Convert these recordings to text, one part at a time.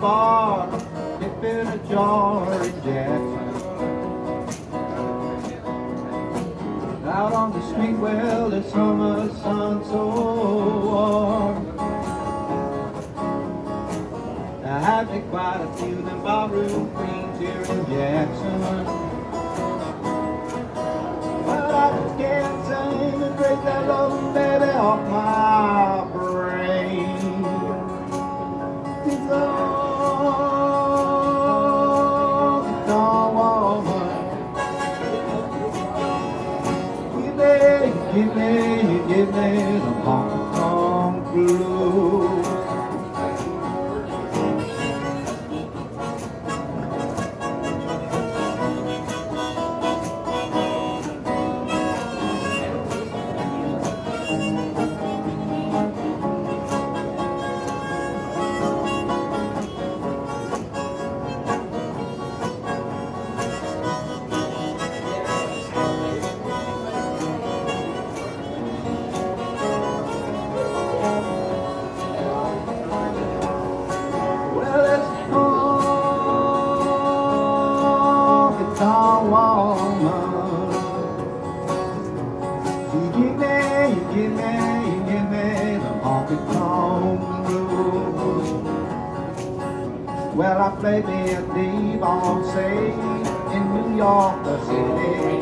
bar, dipping a jar in Jackson. Out on the street, well, the summer sun so warm. I had me quite a few them barroom queens here in Jackson. But I just can't sing and break that loving baby off my brain. It's all the dawn woman. Give me the honk honk blues. You give me the honky tonk blues. Well, I played me a divorcee in New York the city.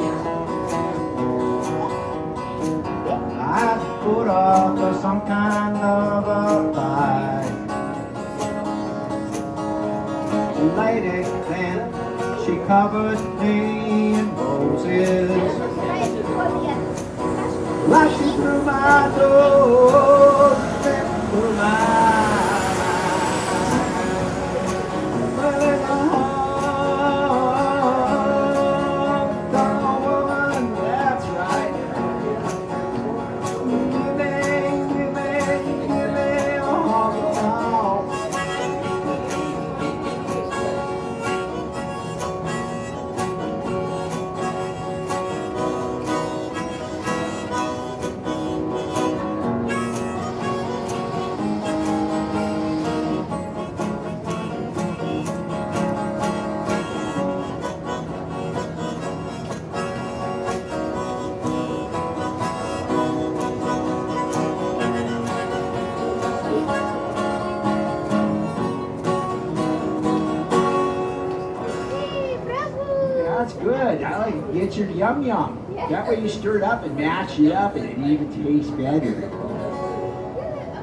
I had to put up some kind of a fight. The lady then, she covered me in roses. Rushing through my door, stepping through my mind. Well, it's a honky-tonk woman, that's right. Give me a honky-tonk. That's good. I like it. Get your yum yum. Yeah. That way you stir it up and mash it up and it even tastes better. Yeah,